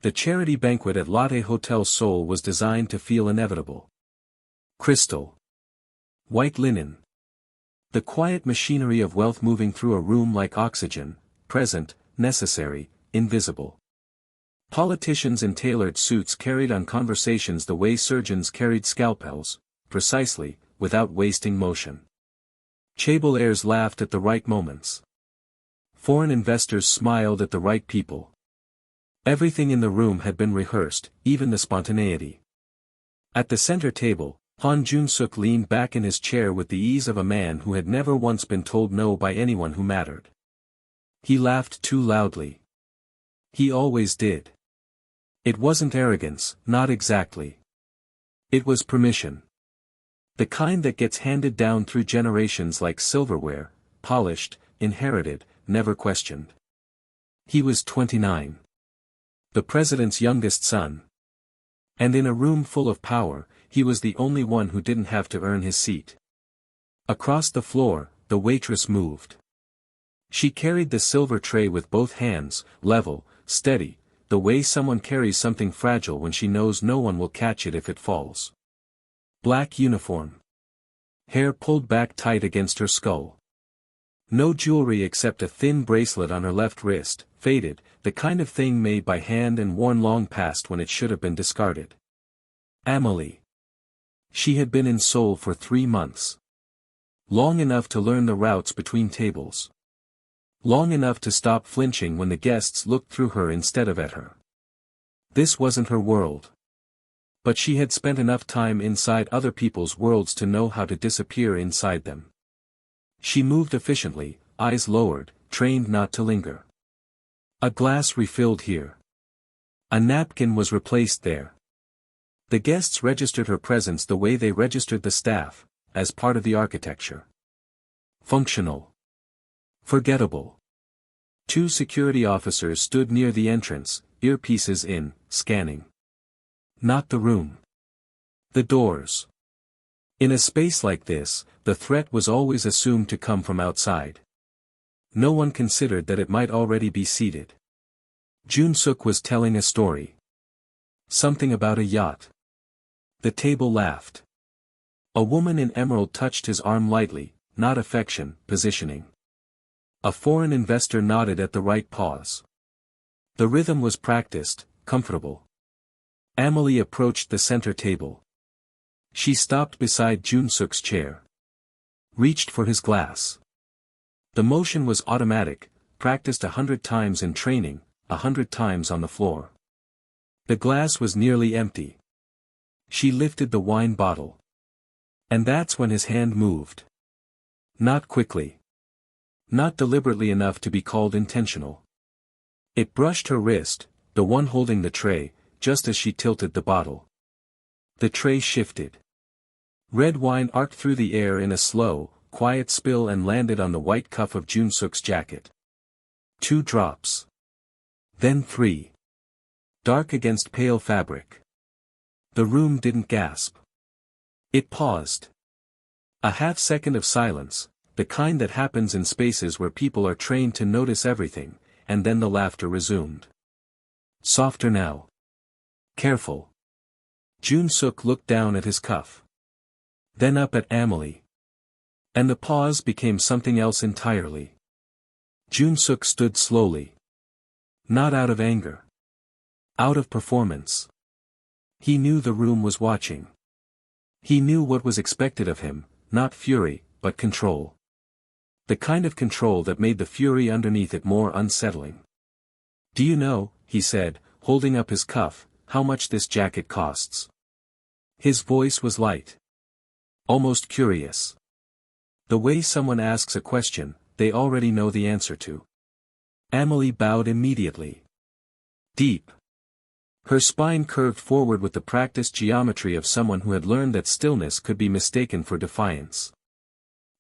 The charity banquet at Lotte Hotel Seoul was designed to feel inevitable. Crystal. White linen. The quiet machinery of wealth moving through a room like oxygen, present, necessary, invisible. Politicians in tailored suits carried on conversations the way surgeons carried scalpels, precisely, without wasting motion. Chaebol heirs laughed at the right moments. Foreign investors smiled at the right people. Everything in the room had been rehearsed, even the spontaneity. At the center table, Han Jun-suk leaned back in his chair with the ease of a man who had never once been told no by anyone who mattered. He laughed too loudly. He always did. It wasn't arrogance, not exactly. It was permission. The kind that gets handed down through generations like silverware, polished, inherited, never questioned. He was 29. The president's youngest son. And in a room full of power, he was the only one who didn't have to earn his seat. Across the floor, the waitress moved. She carried the silver tray with both hands, level, steady, the way someone carries something fragile when she knows no one will catch it if it falls. Black uniform. Hair pulled back tight against her skull. No jewelry except a thin bracelet on her left wrist, faded, the kind of thing made by hand and worn long past when it should have been discarded. Amelie. She had been in Seoul for 3 months. Long enough to learn the routes between tables. Long enough to stop flinching when the guests looked through her instead of at her. This wasn't her world. But she had spent enough time inside other people's worlds to know how to disappear inside them. She moved efficiently, eyes lowered, trained not to linger. A glass refilled here. A napkin was replaced there. The guests registered her presence the way they registered the staff, as part of the architecture. Functional. Forgettable. 2 security officers stood near the entrance, earpieces in, scanning. Not the room. The doors. In a space like this, the threat was always assumed to come from outside. No one considered that it might already be seated. Jun-suk was telling a story. Something about a yacht. The table laughed. A woman in emerald touched his arm lightly, not affection, positioning. A foreign investor nodded at the right pause. The rhythm was practiced, comfortable. Amelie approached the center table. She stopped beside Jun-suk's chair. Reached for his glass. The motion was automatic, practiced 100 times in training, 100 times on the floor. The glass was nearly empty. She lifted the wine bottle. And that's when his hand moved. Not quickly. Not deliberately enough to be called intentional. It brushed her wrist, the one holding the tray, just as she tilted the bottle. The tray shifted. Red wine arced through the air in a slow, quiet spill and landed on the white cuff of Jun-suk's jacket. 2 drops. Then 3. Dark against pale fabric. The room didn't gasp. It paused. A half-second of silence, the kind that happens in spaces where people are trained to notice everything, and then the laughter resumed. Softer now. Careful. Jun-suk looked down at his cuff. Then up at Amelie. And the pause became something else entirely. Jun-suk stood slowly. Not out of anger. Out of performance. He knew the room was watching. He knew what was expected of him, not fury, but control. The kind of control that made the fury underneath it more unsettling. Do you know, he said, holding up his cuff, how much this jacket costs? His voice was light. Almost curious. The way someone asks a question, they already know the answer to. Amelie bowed immediately. Deep. Her spine curved forward with the practiced geometry of someone who had learned that stillness could be mistaken for defiance.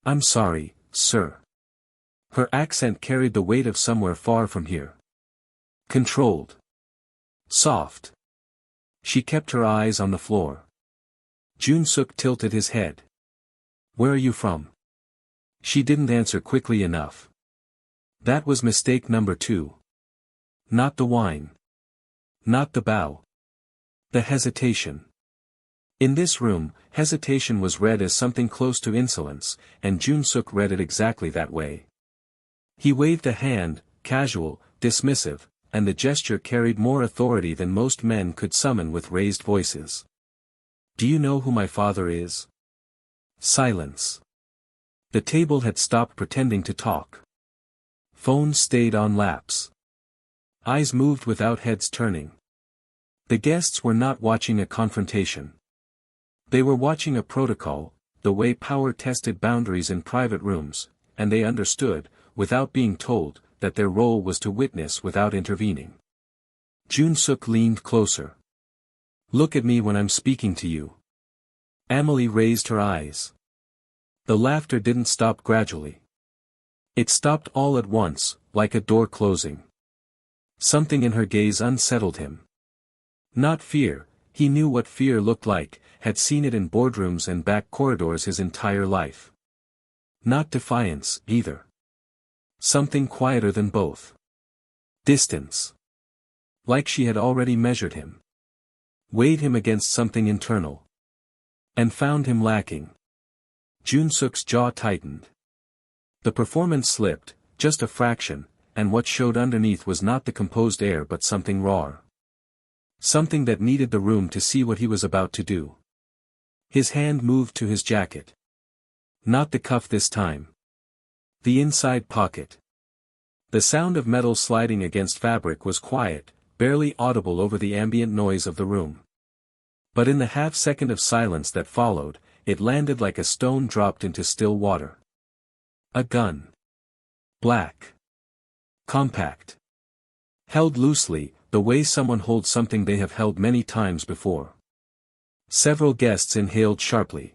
I'm sorry, sir. Her accent carried the weight of somewhere far from here. Controlled. Soft. She kept her eyes on the floor. Jun-suk tilted his head. Where are you from? She didn't answer quickly enough. That was mistake number 2. Not the wine. Not the bow. The hesitation. In this room, hesitation was read as something close to insolence, and Jun-suk read it exactly that way. He waved a hand, casual, dismissive, and the gesture carried more authority than most men could summon with raised voices. "Do you know who my father is?" Silence. The table had stopped pretending to talk. Phones stayed on laps. Eyes moved without heads turning. The guests were not watching a confrontation. They were watching a protocol, the way power tested boundaries in private rooms, and they understood, without being told, that their role was to witness without intervening. Jun-suk leaned closer. "Look at me when I'm speaking to you." Amelie raised her eyes. The laughter didn't stop gradually. It stopped all at once, like a door closing. Something in her gaze unsettled him. Not fear, he knew what fear looked like, had seen it in boardrooms and back corridors his entire life. Not defiance, either. Something quieter than both. Distance. Like she had already measured him. Weighed him against something internal. And found him lacking. Jun-suk's jaw tightened. The performance slipped, just a fraction, and what showed underneath was not the composed air but something raw. Something that needed the room to see what he was about to do. His hand moved to his jacket. Not the cuff this time. The inside pocket. The sound of metal sliding against fabric was quiet, barely audible over the ambient noise of the room. But in the half-second of silence that followed, it landed like a stone dropped into still water. A gun. Black. Compact. Held loosely, the way someone holds something they have held many times before. Several guests inhaled sharply.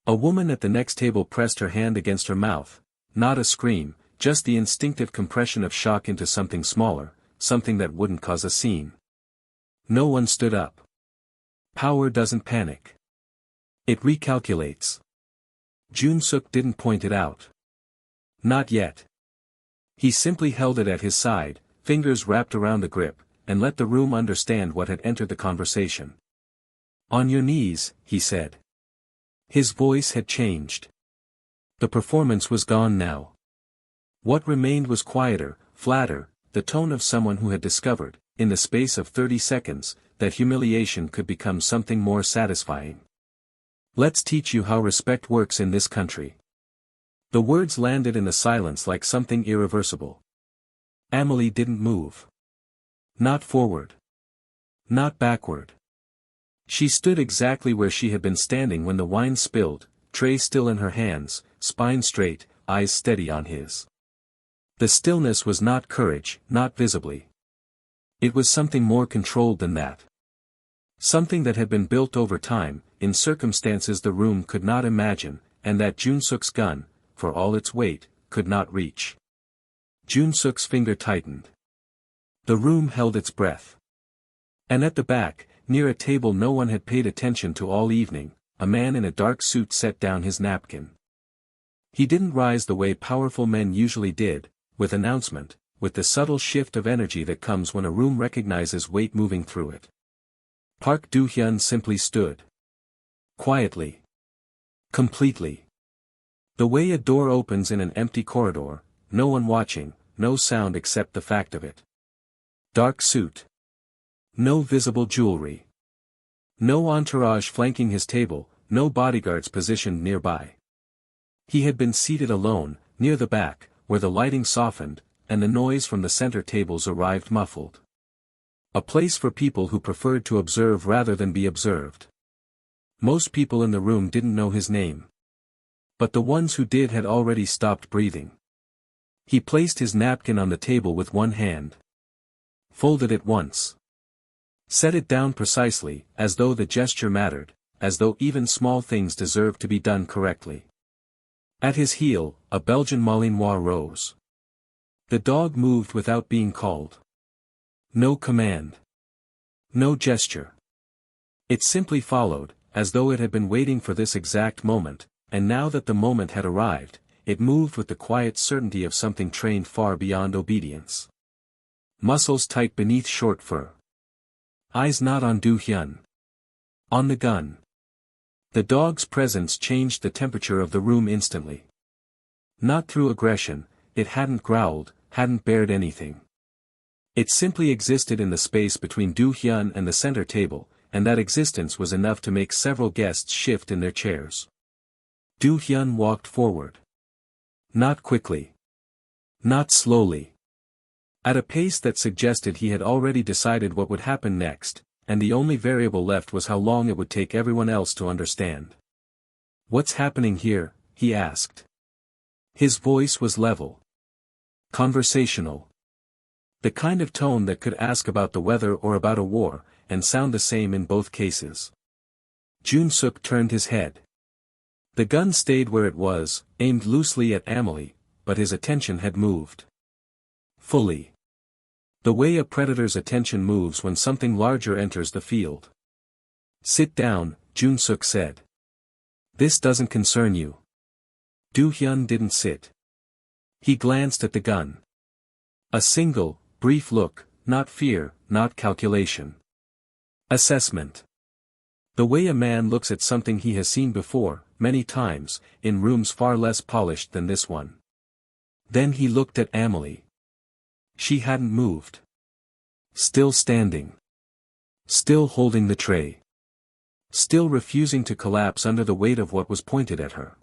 A woman at the next table pressed her hand against her mouth, not a scream, just the instinctive compression of shock into something smaller, something that wouldn't cause a scene. No one stood up. Power doesn't panic. It recalculates. Jun-suk didn't point it out. Not yet. He simply held it at his side, fingers wrapped around the grip, and let the room understand what had entered the conversation. "On your knees," he said. His voice had changed. The performance was gone now. What remained was quieter, flatter, the tone of someone who had discovered, in the space of 30 seconds, that humiliation could become something more satisfying. "Let's teach you how respect works in this country." The words landed in the silence like something irreversible. Amelie didn't move. Not forward. Not backward. She stood exactly where she had been standing when the wine spilled, tray still in her hands, spine straight, eyes steady on his. The stillness was not courage, not visibly. It was something more controlled than that. Something that had been built over time, in circumstances the room could not imagine, and that Jun-suk's gun, for all its weight, could not reach. Jun-suk's finger tightened. The room held its breath. And at the back, near a table no one had paid attention to all evening, a man in a dark suit set down his napkin. He didn't rise the way powerful men usually did, with announcement, with the subtle shift of energy that comes when a room recognizes weight moving through it. Park Do-hyun simply stood. Quietly. Completely. The way a door opens in an empty corridor, no one watching, no sound except the fact of it. Dark suit. No visible jewelry. No entourage flanking his table, no bodyguards positioned nearby. He had been seated alone, near the back, where the lighting softened, and the noise from the center tables arrived muffled. A place for people who preferred to observe rather than be observed. Most people in the room didn't know his name. But the ones who did had already stopped breathing. He placed his napkin on the table with one hand. Folded it once. Set it down precisely, as though the gesture mattered, as though even small things deserved to be done correctly. At his heel, a Belgian Malinois rose. The dog moved without being called. No command. No gesture. It simply followed, as though it had been waiting for this exact moment, and now that the moment had arrived, it moved with the quiet certainty of something trained far beyond obedience. Muscles tight beneath short fur. Eyes not on Du Hyun. On the gun. The dog's presence changed the temperature of the room instantly. Not through aggression, it hadn't growled, hadn't bared anything. It simply existed in the space between Du Hyun and the center table, and that existence was enough to make several guests shift in their chairs. Du Hyun walked forward. Not quickly. Not slowly. At a pace that suggested he had already decided what would happen next, and the only variable left was how long it would take everyone else to understand. "What's happening here?" he asked. His voice was level. Conversational. The kind of tone that could ask about the weather or about a war, and sound the same in both cases. Jun-suk turned his head. The gun stayed where it was, aimed loosely at Amelie, but his attention had moved. Fully. The way a predator's attention moves when something larger enters the field. "Sit down," Jun-suk said. "This doesn't concern you." Du Hyun didn't sit. He glanced at the gun. A single, brief look, not fear, not calculation. Assessment. The way a man looks at something he has seen before, many times, in rooms far less polished than this one. Then he looked at Amelie. She hadn't moved. Still standing. Still holding the tray. Still refusing to collapse under the weight of what was pointed at her.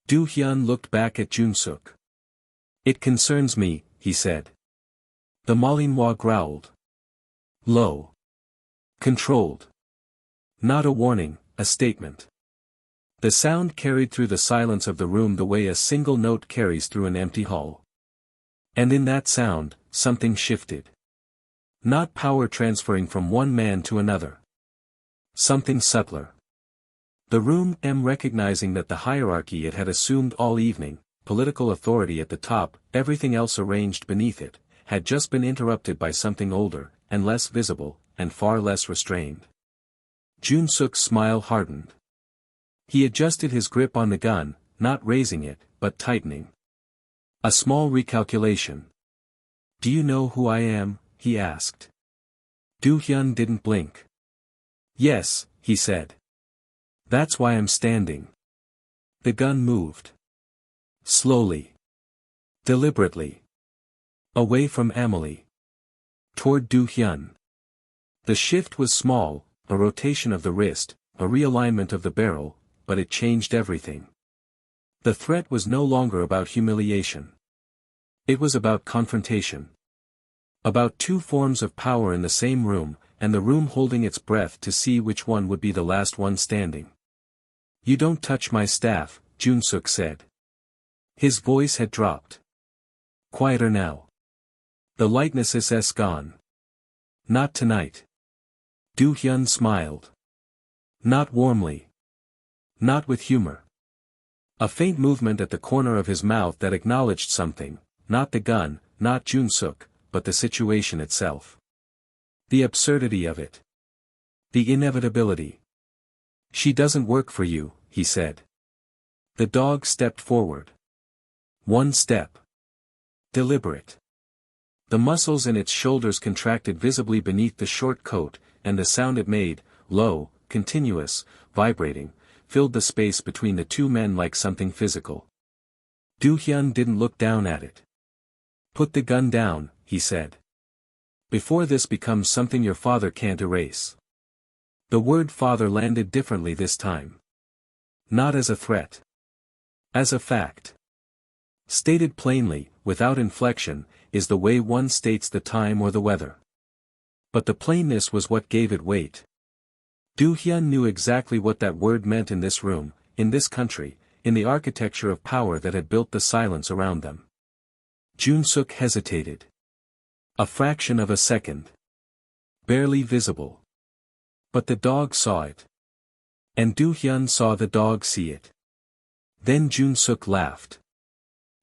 Du Hyun looked back at Jun-suk. "It concerns me," he said. The Malinois growled. Low. Controlled. Not a warning, a statement. The sound carried through the silence of the room the way a single note carries through an empty hall. And in that sound, something shifted. Not power transferring from one man to another. Something subtler. The room, recognizing that the hierarchy it had assumed all evening, political authority at the top, everything else arranged beneath it, had just been interrupted by something older, and less visible, and far less restrained. Jun-suk's smile hardened. He adjusted his grip on the gun, not raising it, but tightening. A small recalculation. "Do you know who I am?" he asked. Du Hyun didn't blink. "Yes," he said. "That's why I'm standing." The gun moved. Slowly. Deliberately. Away from Amelie. Toward Du Hyun. The shift was small, a rotation of the wrist, a realignment of the barrel, but it changed everything. The threat was no longer about humiliation. It was about confrontation. About two forms of power in the same room, and the room holding its breath to see which one would be the last one standing. "You don't touch my staff," Jun-suk said. His voice had dropped. Quieter now. "The lightness is gone." "Not tonight." Du Hyun smiled. Not warmly. Not with humor. A faint movement at the corner of his mouth that acknowledged something, not the gun, not Jun-suk, but the situation itself. The absurdity of it. The inevitability. "She doesn't work for you," he said. The dog stepped forward. One step. Deliberate. The muscles in its shoulders contracted visibly beneath the short coat, and the sound it made, low, continuous, vibrating, filled the space between the two men like something physical. Du Hyun didn't look down at it. "Put the gun down," he said. "Before this becomes something your father can't erase." The word father landed differently this time. Not as a threat. As a fact. Stated plainly, without inflection, is the way one states the time or the weather. But the plainness was what gave it weight. Du Hyun knew exactly what that word meant in this room, in this country, in the architecture of power that had built the silence around them. Jun-suk hesitated. A fraction of a second. Barely visible. But the dog saw it. And Du Hyun saw the dog see it. Then Jun-suk laughed.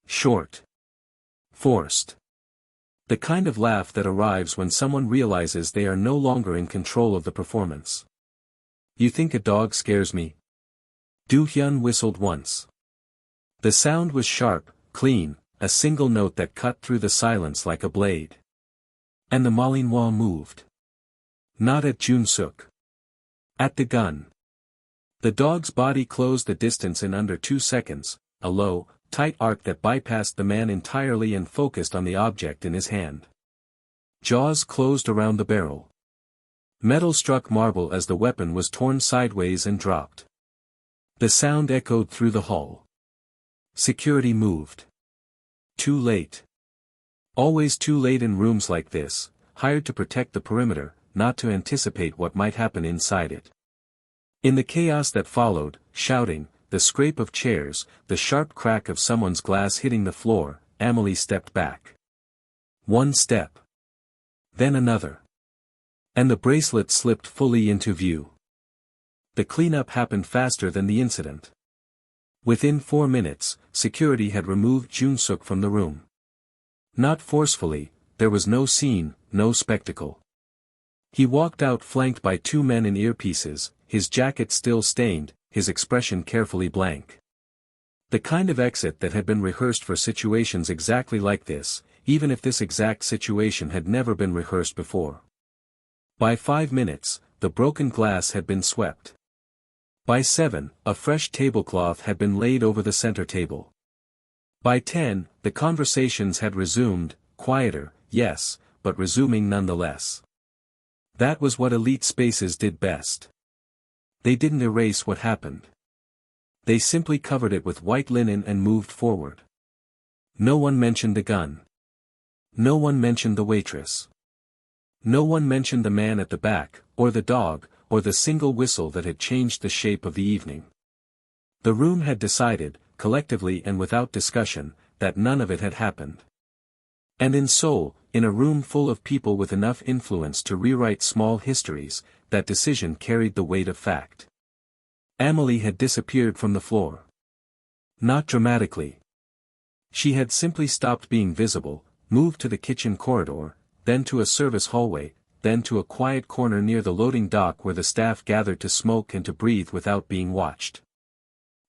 Short. Forced. The kind of laugh that arrives when someone realizes they are no longer in control of the performance. "You think a dog scares me?" Du Hyun whistled once. The sound was sharp, clean, a single note that cut through the silence like a blade. And the Malinois moved. Not at Jun-suk. At the gun. The dog's body closed the distance in under 2 seconds, a low, tight arc that bypassed the man entirely and focused on the object in his hand. Jaws closed around the barrel. Metal struck marble as the weapon was torn sideways and dropped. The sound echoed through the hall. Security moved. Too late. Always too late in rooms like this, hired to protect the perimeter, not to anticipate what might happen inside it. In the chaos that followed, shouting, the scrape of chairs, the sharp crack of someone's glass hitting the floor, Amelie stepped back. One step. Then another. And the bracelet slipped fully into view. The cleanup happened faster than the incident. Within 4 minutes, security had removed Jun-suk from the room. Not forcefully, there was no scene, no spectacle. He walked out flanked by 2 men in earpieces, his jacket still stained, his expression carefully blank. The kind of exit that had been rehearsed for situations exactly like this, even if this exact situation had never been rehearsed before. By 5 minutes, the broken glass had been swept. By 7, a fresh tablecloth had been laid over the center table. By 10, the conversations had resumed, quieter, yes, but resuming nonetheless. That was what elite spaces did best. They didn't erase what happened. They simply covered it with white linen and moved forward. No one mentioned the gun. No one mentioned the waitress. No one mentioned the man at the back, or the dog, or the single whistle that had changed the shape of the evening. The room had decided, collectively and without discussion, that none of it had happened. And in Seoul, in a room full of people with enough influence to rewrite small histories, that decision carried the weight of fact. Amelie had disappeared from the floor. Not dramatically. She had simply stopped being visible, moved to the kitchen corridor, then to a service hallway, then to a quiet corner near the loading dock where the staff gathered to smoke and to breathe without being watched.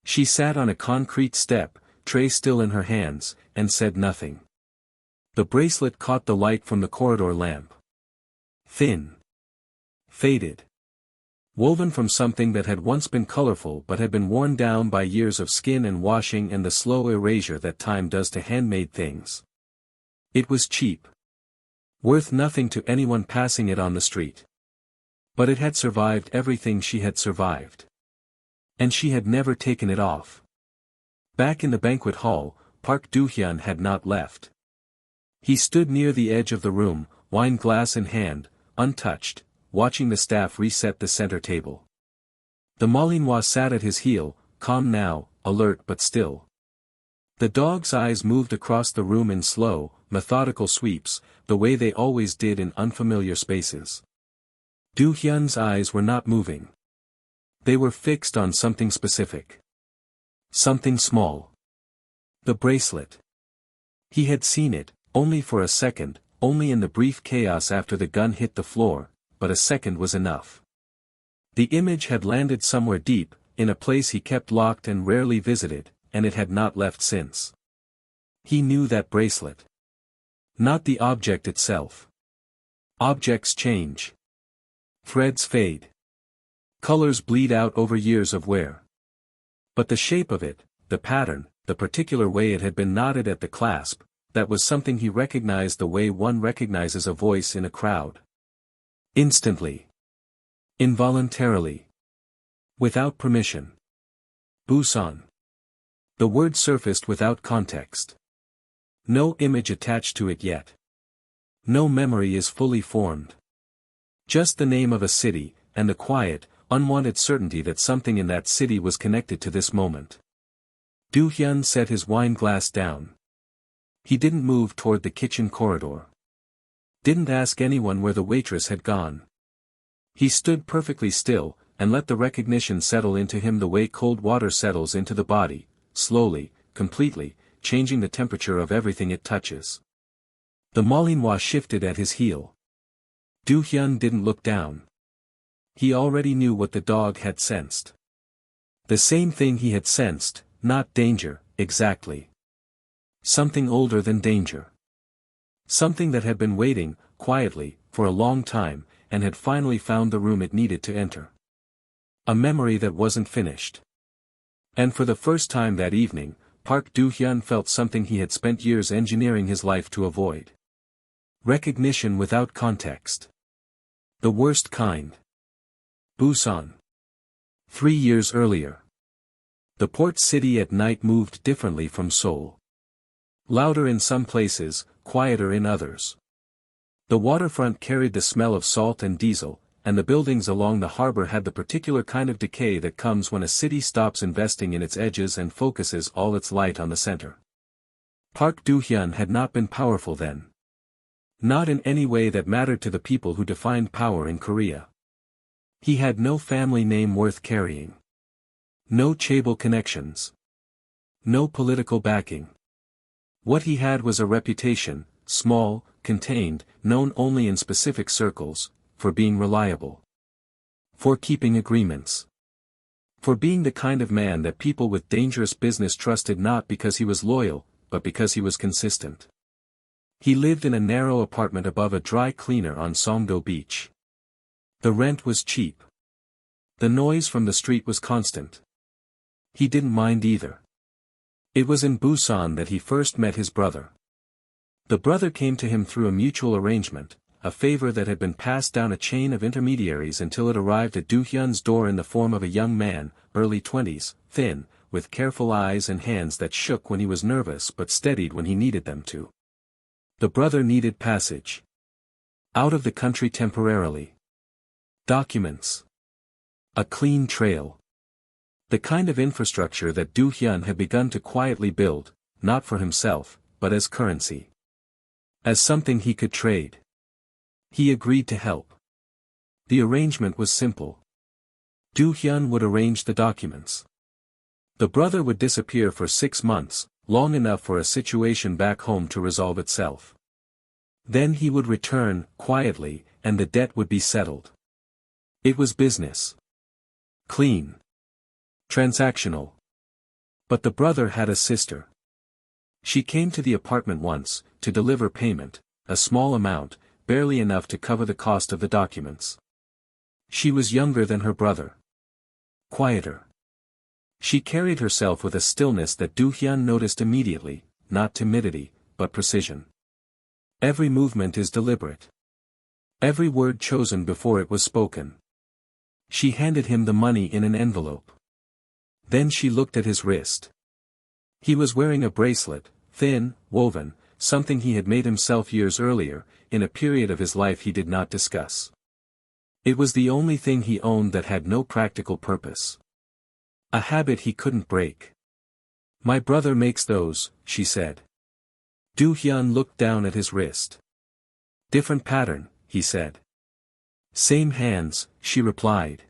She sat on a concrete step, tray still in her hands, and said nothing. The bracelet caught the light from the corridor lamp. Thin. Faded. Woven from something that had once been colorful but had been worn down by years of skin and washing and the slow erasure that time does to handmade things. It was cheap. Worth nothing to anyone passing it on the street. But it had survived everything she had survived. And she had never taken it off. Back in the banquet hall, Park Do-hyun had not left. He stood near the edge of the room, wine glass in hand, untouched, watching the staff reset the center table. The Malinois sat at his heel, calm now, alert but still. The dog's eyes moved across the room in slow, methodical sweeps, the way they always did in unfamiliar spaces. Do-hyun's eyes were not moving. They were fixed on something specific. Something small. The bracelet. He had seen it, only for a second, only in the brief chaos after the gun hit the floor, but a second was enough. The image had landed somewhere deep, in a place he kept locked and rarely visited, and it had not left since. He knew that bracelet. Not the object itself. Objects change. Threads fade. Colors bleed out over years of wear. But the shape of it, the pattern, the particular way it had been knotted at the clasp, that was something he recognized the way one recognizes a voice in a crowd. Instantly. Involuntarily. Without permission. Busan. The word surfaced without context. No image attached to it yet. No memory is fully formed. Just the name of a city, and the quiet, unwanted certainty that something in that city was connected to this moment. Do-hyun set his wine glass down. He didn't move toward the kitchen corridor. Didn't ask anyone where the waitress had gone. He stood perfectly still, and let the recognition settle into him the way cold water settles into the body, slowly, completely, changing the temperature of everything it touches. The Malinois shifted at his heel. Do-hyun didn't look down. He already knew what the dog had sensed. The same thing he had sensed, not danger, exactly. Something older than danger. Something that had been waiting, quietly, for a long time, and had finally found the room it needed to enter. A memory that wasn't finished. And for the first time that evening, Park Do-hyun felt something he had spent years engineering his life to avoid. Recognition without context. The worst kind. Busan. 3 years earlier. The port city at night moved differently from Seoul. Louder in some places, quieter in others. The waterfront carried the smell of salt and diesel, and the buildings along the harbor had the particular kind of decay that comes when a city stops investing in its edges and focuses all its light on the center. Park Do-hyun had not been powerful then. Not in any way that mattered to the people who defined power in Korea. He had no family name worth carrying. No chaebol connections. No political backing. What he had was a reputation, small, contained, known only in specific circles, for being reliable. For keeping agreements. For being the kind of man that people with dangerous business trusted not because he was loyal, but because he was consistent. He lived in a narrow apartment above a dry cleaner on Songdo Beach. The rent was cheap. The noise from the street was constant. He didn't mind either. It was in Busan that he first met his brother. The brother came to him through a mutual arrangement, a favor that had been passed down a chain of intermediaries until it arrived at Do-hyun's door in the form of a young man, early 20s, thin, with careful eyes and hands that shook when he was nervous but steadied when he needed them to. The brother needed passage. Out of the country temporarily. Documents. A clean trail. The kind of infrastructure that Do-hyun had begun to quietly build, not for himself, but as currency. As something he could trade. He agreed to help. The arrangement was simple. Do-hyun would arrange the documents. The brother would disappear for 6 months, long enough for a situation back home to resolve itself. Then he would return, quietly, and the debt would be settled. It was business. Clean. Transactional. But the brother had a sister. She came to the apartment once, to deliver payment, a small amount, barely enough to cover the cost of the documents. She was younger than her brother. Quieter. She carried herself with a stillness that Do-hyun noticed immediately, not timidity, but precision. Every movement is deliberate. Every word chosen before it was spoken. She handed him the money in an envelope. Then she looked at his wrist. He was wearing a bracelet, thin, woven, something he had made himself years earlier, in a period of his life he did not discuss. It was the only thing he owned that had no practical purpose. A habit he couldn't break. "My brother makes those," she said. Do-hyun looked down at his wrist. "Different pattern," he said. "Same hands," she replied.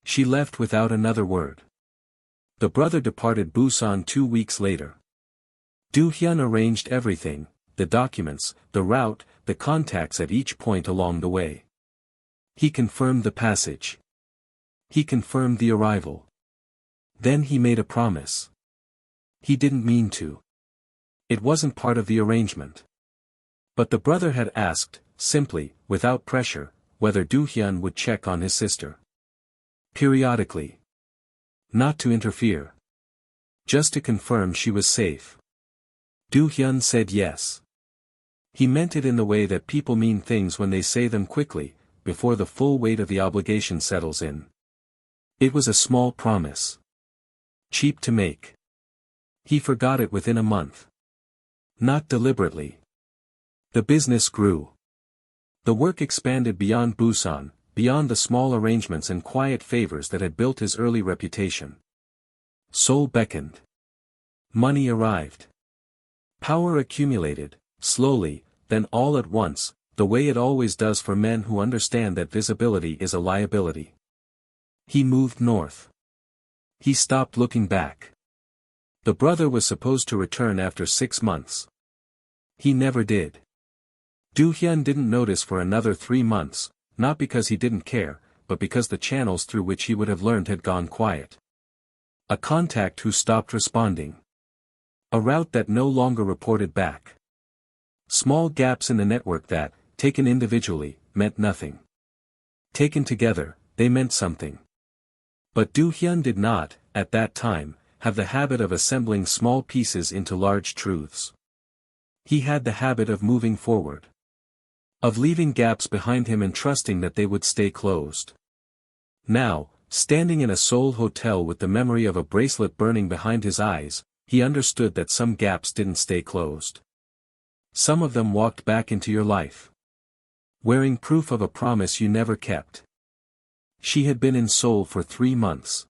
She left without another word. The brother departed Busan 2 weeks later. Do-hyun arranged everything, the documents, the route, the contacts at each point along the way. He confirmed the passage. He confirmed the arrival. Then he made a promise. He didn't mean to. It wasn't part of the arrangement. But the brother had asked, simply, without pressure, whether Do-hyun would check on his sister. Periodically. Not to interfere. Just to confirm she was safe. Do-hyun said yes. He meant it in the way that people mean things when they say them quickly, before the full weight of the obligation settles in. It was a small promise. Cheap to make. He forgot it within a month. Not deliberately. The business grew. The work expanded beyond Busan, beyond the small arrangements and quiet favors that had built his early reputation. Seoul beckoned. Money arrived. Power accumulated, slowly, then all at once, the way it always does for men who understand that visibility is a liability. He moved north. He stopped looking back. The brother was supposed to return after 6 months. He never did. Do-hyun didn't notice for another 3 months, not because he didn't care, but because the channels through which he would have learned had gone quiet. A contact who stopped responding. A route that no longer reported back. Small gaps in the network that, taken individually, meant nothing. Taken together, they meant something. But Do-hyun did not, at that time, have the habit of assembling small pieces into large truths. He had the habit of moving forward. Of leaving gaps behind him and trusting that they would stay closed. Now, standing in a Seoul hotel with the memory of a bracelet burning behind his eyes, he understood that some gaps didn't stay closed. Some of them walked back into your life. Wearing proof of a promise you never kept. She had been in Seoul for 3 months.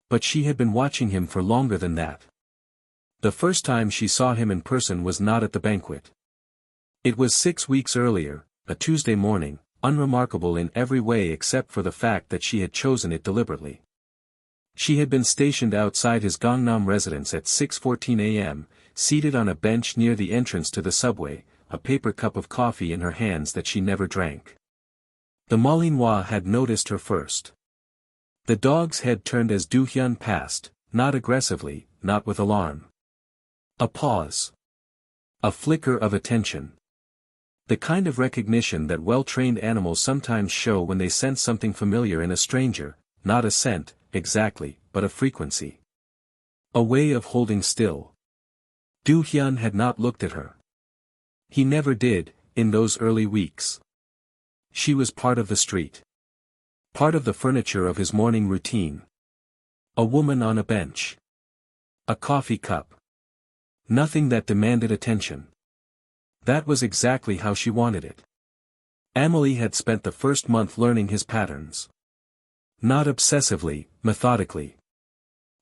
But she had been watching him for longer than that. The first time she saw him in person was not at the banquet. It was 6 weeks earlier, a Tuesday morning, unremarkable in every way except for the fact that she had chosen it deliberately. She had been stationed outside his Gangnam residence at 6:14 a.m., seated on a bench near the entrance to the subway, a paper cup of coffee in her hands that she never drank. The Malinois had noticed her first. The dog's head turned as Do-hyun passed, not aggressively, not with alarm. A pause. A flicker of attention. The kind of recognition that well-trained animals sometimes show when they sense something familiar in a stranger, not a scent, exactly, but a frequency. A way of holding still. Do-hyun had not looked at her. He never did, in those early weeks. She was part of the street. Part of the furniture of his morning routine. A woman on a bench. A coffee cup. Nothing that demanded attention. That was exactly how she wanted it. Amelie had spent the first month learning his patterns. Not obsessively, methodically.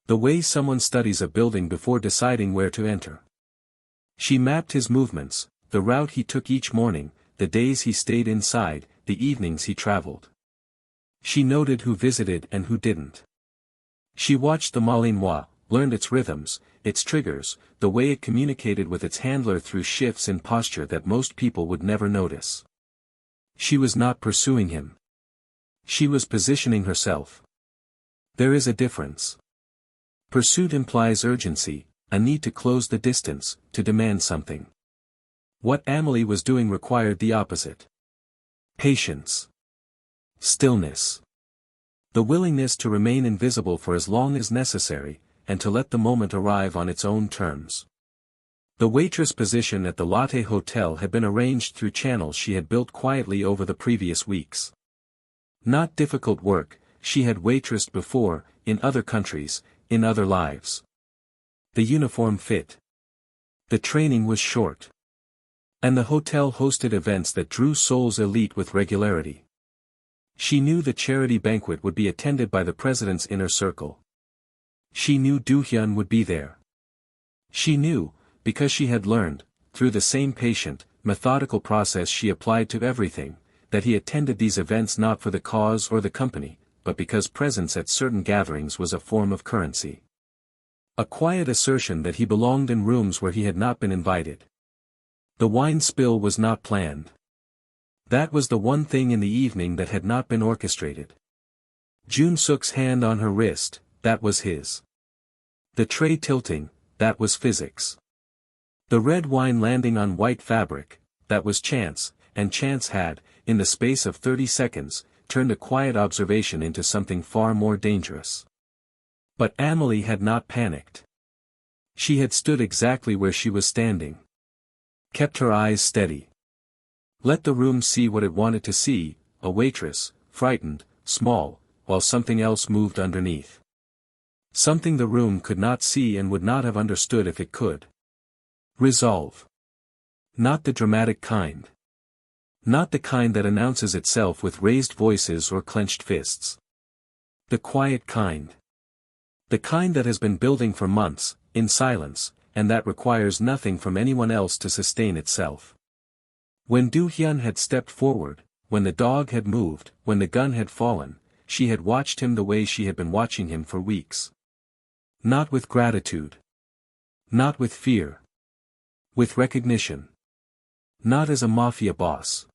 The way someone studies a building before deciding where to enter. She mapped his movements, the route he took each morning, the days he stayed inside, the evenings he traveled. She noted who visited and who didn't. She watched the Malinois, learned its rhythms, its triggers, the way it communicated with its handler through shifts in posture that most people would never notice. She was not pursuing him. She was positioning herself. There is a difference. Pursuit implies urgency, a need to close the distance, to demand something. What Amelie was doing required the opposite. Patience. Stillness. The willingness to remain invisible for as long as necessary, and to let the moment arrive on its own terms. The waitress position at the Lotte Hotel had been arranged through channels she had built quietly over the previous weeks. Not difficult work, she had waitressed before, in other countries, in other lives. The uniform fit. The training was short. And the hotel hosted events that drew Seoul's elite with regularity. She knew the charity banquet would be attended by the president's inner circle. She knew Do-hyun would be there. She knew, because she had learned, through the same patient, methodical process she applied to everything, that he attended these events not for the cause or the company, but because presence at certain gatherings was a form of currency. A quiet assertion that he belonged in rooms where he had not been invited. The wine spill was not planned. That was the one thing in the evening that had not been orchestrated. Jun-suk's hand on her wrist, that was his. The tray tilting, that was physics. The red wine landing on white fabric, that was chance, and chance had, in the space of 30 seconds, turned a quiet observation into something far more dangerous. But Amelie had not panicked. She had stood exactly where she was standing. Kept her eyes steady. Let the room see what it wanted to see, a waitress, frightened, small, while something else moved underneath. Something the room could not see and would not have understood if it could. Resolve. Not the dramatic kind. Not the kind that announces itself with raised voices or clenched fists. The quiet kind. The kind that has been building for months, in silence, and that requires nothing from anyone else to sustain itself. When Do-hyun had stepped forward, when the dog had moved, when the gun had fallen, she had watched him the way she had been watching him for weeks. Not with gratitude. Not with fear. With recognition. Not as a mafia boss.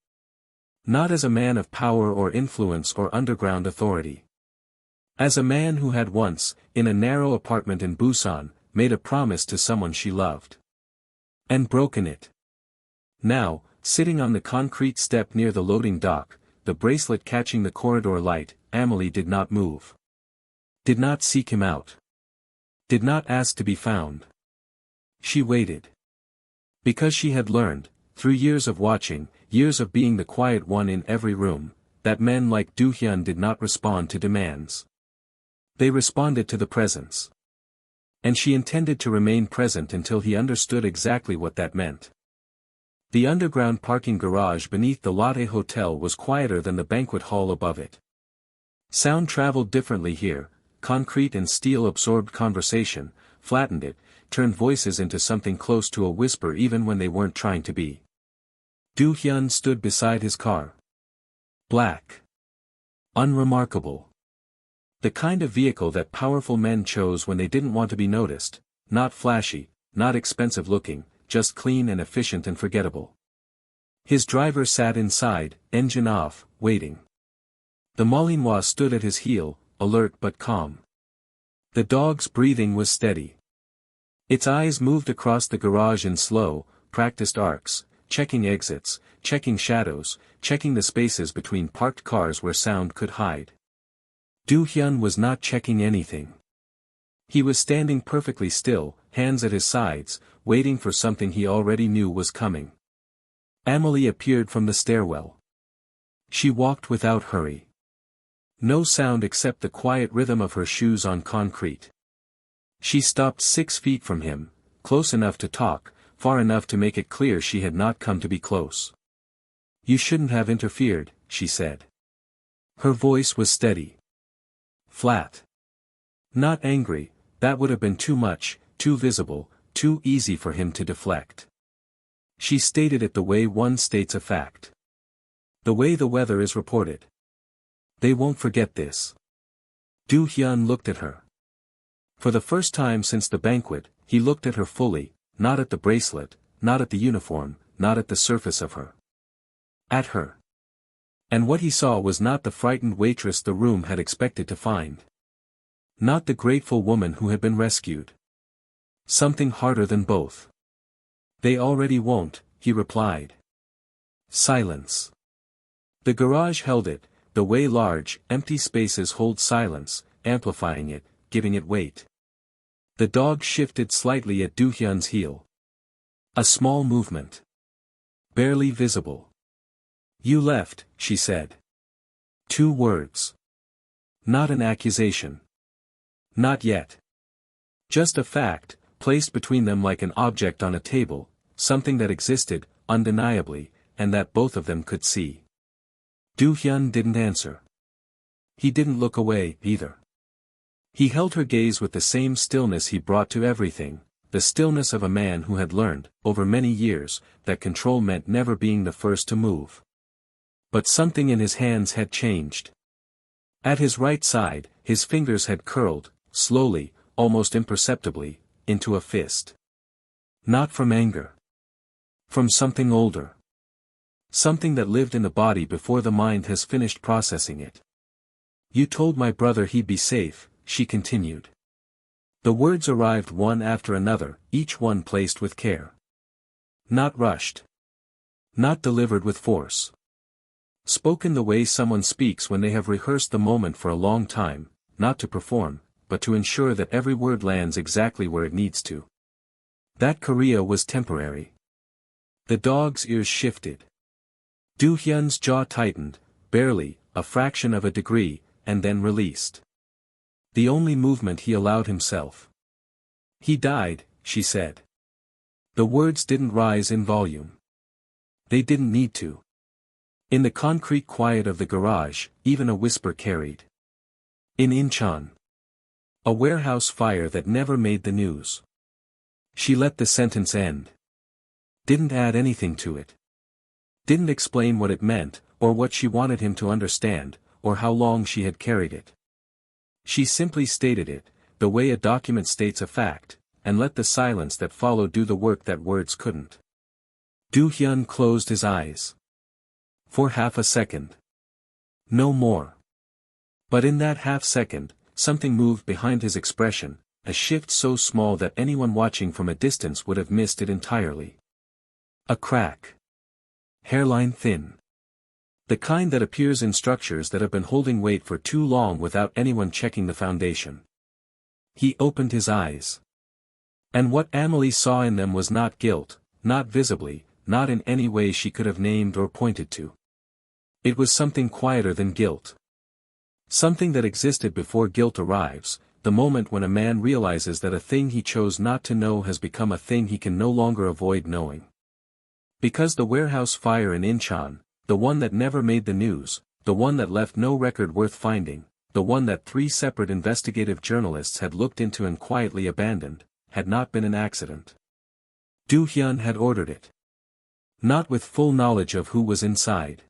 Not as a man of power or influence or underground authority. As a man who had once, in a narrow apartment in Busan, made a promise to someone she loved. And broken it. Now, sitting on the concrete step near the loading dock, the bracelet catching the corridor light, Amelie did not move. Did not seek him out. Did not ask to be found. She waited. Because she had learned, through years of watching, years of being the quiet one in every room, that men like Do-hyun did not respond to demands. They responded to the presence. And she intended to remain present until he understood exactly what that meant. The underground parking garage beneath the Lotte Hotel was quieter than the banquet hall above it. Sound traveled differently here, concrete and steel absorbed conversation, flattened it, turned voices into something close to a whisper even when they weren't trying to be. Do-hyun stood beside his car. Black. Unremarkable. The kind of vehicle that powerful men chose when they didn't want to be noticed, not flashy, not expensive looking, just clean and efficient and forgettable. His driver sat inside, engine off, waiting. The Malinois stood at his heel, alert but calm. The dog's breathing was steady. Its eyes moved across the garage in slow, practiced arcs, checking exits, checking shadows, checking the spaces between parked cars where sound could hide. Do-hyun was not checking anything. He was standing perfectly still, hands at his sides, waiting for something he already knew was coming. Amelie appeared from the stairwell. She walked without hurry. No sound except the quiet rhythm of her shoes on concrete. She stopped 6 feet from him, close enough to talk, far enough to make it clear she had not come to be close. "You shouldn't have interfered," she said. Her voice was steady. Flat. Not angry, that would have been too much, too visible, too easy for him to deflect. She stated it the way one states a fact. The way the weather is reported. They won't forget this. Do-hyun looked at her. For the first time since the banquet, he looked at her fully, not at the bracelet, not at the uniform, not at the surface of her. At her. And what he saw was not the frightened waitress the room had expected to find. Not the grateful woman who had been rescued. Something harder than both. "They already won't," he replied. Silence. The garage held it, the way large, empty spaces hold silence, amplifying it, giving it weight. The dog shifted slightly at Do-hyun's heel. A small movement. Barely visible. "You left," she said. 2 words. Not an accusation. Not yet. Just a fact, placed between them like an object on a table, something that existed, undeniably, and that both of them could see. Do-hyun didn't answer. He didn't look away, either. He held her gaze with the same stillness he brought to everything, the stillness of a man who had learned, over many years, that control meant never being the first to move. But something in his hands had changed. At his right side, his fingers had curled, slowly, almost imperceptibly, into a fist. Not from anger. From something older. Something that lived in the body before the mind has finished processing it. "You told my brother he'd be safe," she continued. The words arrived one after another, each one placed with care. Not rushed. Not delivered with force. Spoken the way someone speaks when they have rehearsed the moment for a long time, not to perform, but to ensure that every word lands exactly where it needs to. That Korea was temporary. The dog's ears shifted. Do-hyun's jaw tightened, barely, a fraction of a degree, and then released. The only movement he allowed himself. "He died," she said. The words didn't rise in volume. They didn't need to. In the concrete quiet of the garage, even a whisper carried. In Incheon. A warehouse fire that never made the news. She let the sentence end. Didn't add anything to it. Didn't explain what it meant, or what she wanted him to understand, or how long she had carried it. She simply stated it, the way a document states a fact, and let the silence that followed do the work that words couldn't. Do-hyun closed his eyes. For half a second. No more. But in that half second, something moved behind his expression, a shift so small that anyone watching from a distance would have missed it entirely. A crack. Hairline thin. The kind that appears in structures that have been holding weight for too long without anyone checking the foundation. He opened his eyes. And what Amelie saw in them was not guilt, not visibly, not in any way she could have named or pointed to. It was something quieter than guilt. Something that existed before guilt arrives, the moment when a man realizes that a thing he chose not to know has become a thing he can no longer avoid knowing. Because the warehouse fire in Incheon, the one that never made the news, the one that left no record worth finding, the one that 3 separate investigative journalists had looked into and quietly abandoned, had not been an accident. Do-hyun had ordered it. Not with full knowledge of who was inside.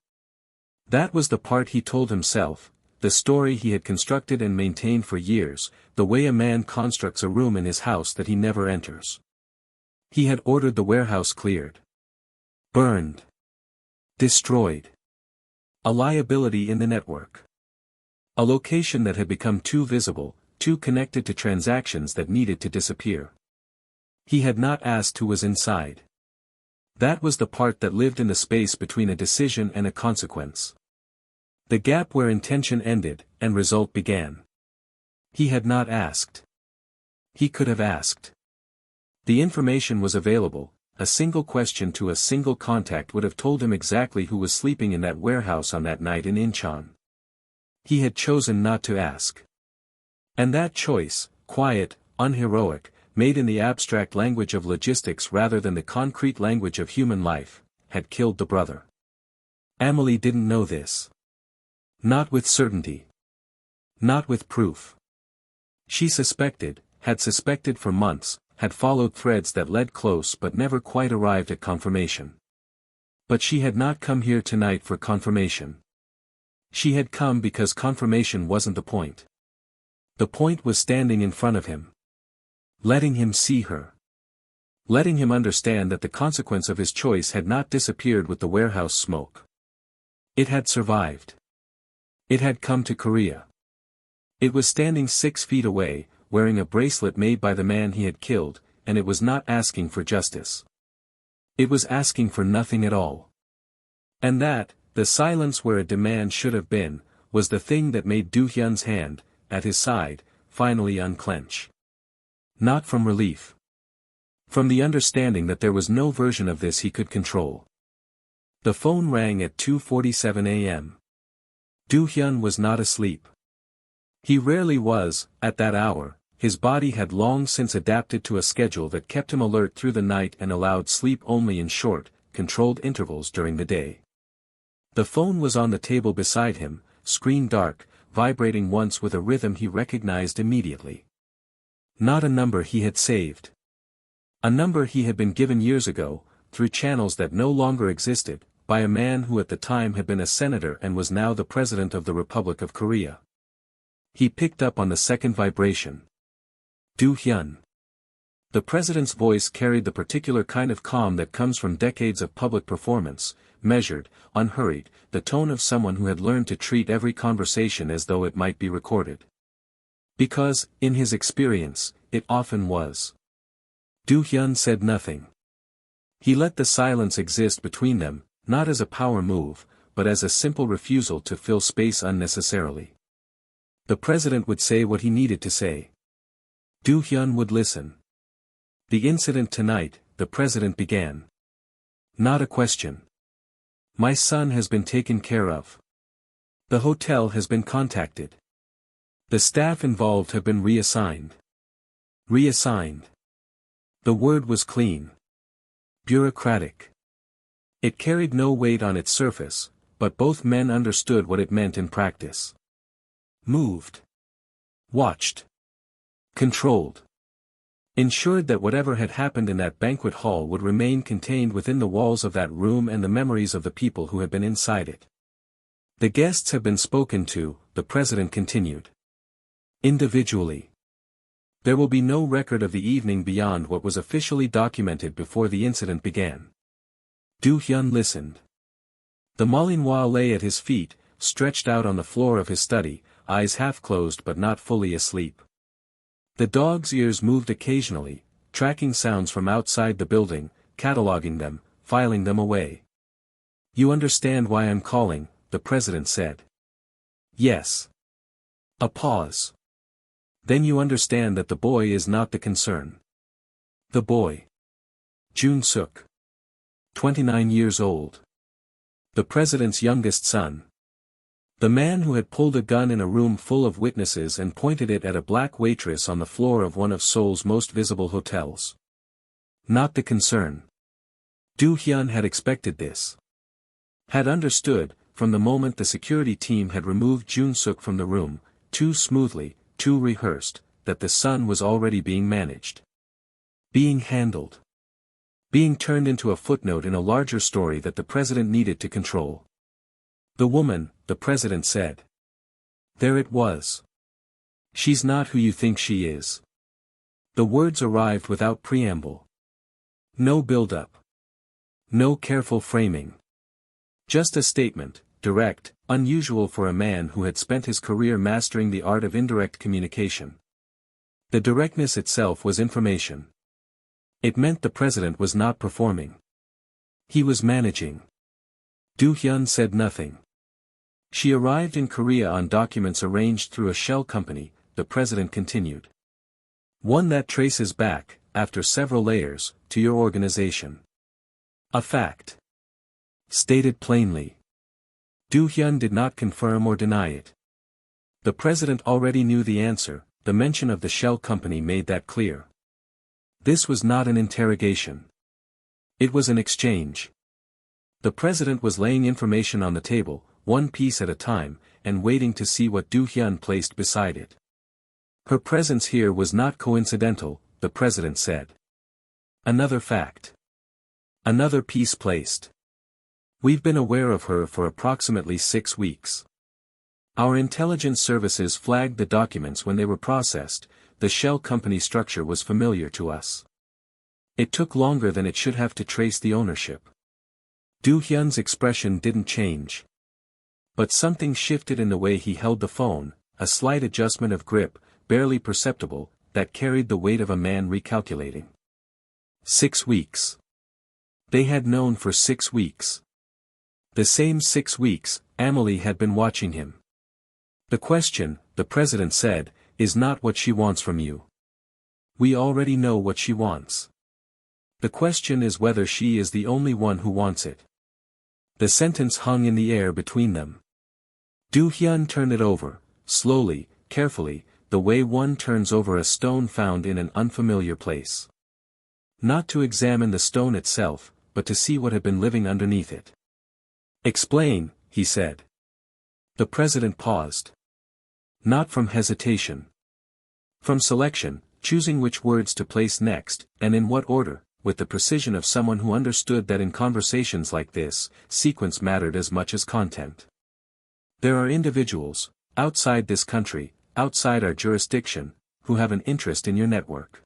That was the part he told himself, the story he had constructed and maintained for years, the way a man constructs a room in his house that he never enters. He had ordered the warehouse cleared. Burned. Destroyed. A liability in the network. A location that had become too visible, too connected to transactions that needed to disappear. He had not asked who was inside. That was the part that lived in the space between a decision and a consequence. The gap where intention ended, and result began. He had not asked. He could have asked. The information was available, a single question to a single contact would have told him exactly who was sleeping in that warehouse on that night in Incheon. He had chosen not to ask. And that choice, quiet, unheroic, made in the abstract language of logistics rather than the concrete language of human life, had killed the brother. Amelie didn't know this. Not with certainty. Not with proof. She suspected, had suspected for months, had followed threads that led close but never quite arrived at confirmation. But she had not come here tonight for confirmation. She had come because confirmation wasn't the point. The point was standing in front of him. Letting him see her. Letting him understand that the consequence of his choice had not disappeared with the warehouse smoke. It had survived. It had come to Korea. It was standing 6 feet away, wearing a bracelet made by the man he had killed, and it was not asking for justice. It was asking for nothing at all. And that, the silence where a demand should have been, was the thing that made Do-hyun's hand, at his side, finally unclench. Not from relief. From the understanding that there was no version of this he could control. The phone rang at 2:47 a.m. Do-hyun was not asleep. He rarely was, at that hour. His body had long since adapted to a schedule that kept him alert through the night and allowed sleep only in short, controlled intervals during the day. The phone was on the table beside him, screen dark, vibrating once with a rhythm he recognized immediately. Not a number he had saved. A number he had been given years ago, through channels that no longer existed, by a man who at the time had been a senator and was now the President of the Republic of Korea. He picked up on the second vibration. Do-hyun. The president's voice carried the particular kind of calm that comes from decades of public performance, measured, unhurried, the tone of someone who had learned to treat every conversation as though it might be recorded. Because, in his experience, it often was. Do-hyun said nothing. He let the silence exist between them, not as a power move, but as a simple refusal to fill space unnecessarily. The president would say what he needed to say. Do-hyun would listen. The incident tonight, the president began. Not a question. My son has been taken care of. The hotel has been contacted. The staff involved have been reassigned. Reassigned. The word was clean. Bureaucratic. It carried no weight on its surface, but both men understood what it meant in practice. Moved. Watched. Controlled. Ensured that whatever had happened in that banquet hall would remain contained within the walls of that room and the memories of the people who had been inside it. The guests have been spoken to, the president continued. Individually. There will be no record of the evening beyond what was officially documented before the incident began. Do-hyun listened. The Malinois lay at his feet, stretched out on the floor of his study, eyes half closed but not fully asleep. The dog's ears moved occasionally, tracking sounds from outside the building, cataloging them, filing them away. You understand why I'm calling, the president said. Yes. A pause. Then you understand that the boy is not the concern. The boy. Jun Suk. 29 years old. The president's youngest son. The man who had pulled a gun in a room full of witnesses and pointed it at a black waitress on the floor of one of Seoul's most visible hotels. Not the concern. Do Hyun had expected this. Had understood, from the moment the security team had removed Jun Suk from the room, too smoothly, too rehearsed, that the son was already being managed. Being handled. Being turned into a footnote in a larger story that the president needed to control. The woman, the president said. There it was. She's not who you think she is. The words arrived without preamble. No build-up. No careful framing. Just a statement, direct, unusual for a man who had spent his career mastering the art of indirect communication. The directness itself was information. It meant the president was not performing. He was managing. Do Hyun said nothing. She arrived in Korea on documents arranged through a shell company, the president continued. One that traces back, after several layers, to your organization. A fact. Stated plainly. Do Hyun did not confirm or deny it. The president already knew the answer, the mention of the shell company made that clear. This was not an interrogation. It was an exchange. The president was laying information on the table, one piece at a time, and waiting to see what Do Hyun placed beside it. Her presence here was not coincidental, the president said. Another fact. Another piece placed. We've been aware of her for approximately 6 weeks. Our intelligence services flagged the documents when they were processed, the shell company structure was familiar to us. It took longer than it should have to trace the ownership. Do Hyun's expression didn't change. But something shifted in the way he held the phone, a slight adjustment of grip, barely perceptible, that carried the weight of a man recalculating. 6 weeks. They had known for 6 weeks. The same 6 weeks, Amelie had been watching him. The question, the president said, is not what she wants from you. We already know what she wants. The question is whether she is the only one who wants it. The sentence hung in the air between them. Do Hyun turned it over, slowly, carefully, the way one turns over a stone found in an unfamiliar place. Not to examine the stone itself, but to see what had been living underneath it. Explain, he said. The president paused. Not from hesitation. From selection, choosing which words to place next, and in what order, with the precision of someone who understood that in conversations like this, sequence mattered as much as content. There are individuals, outside this country, outside our jurisdiction, who have an interest in your network.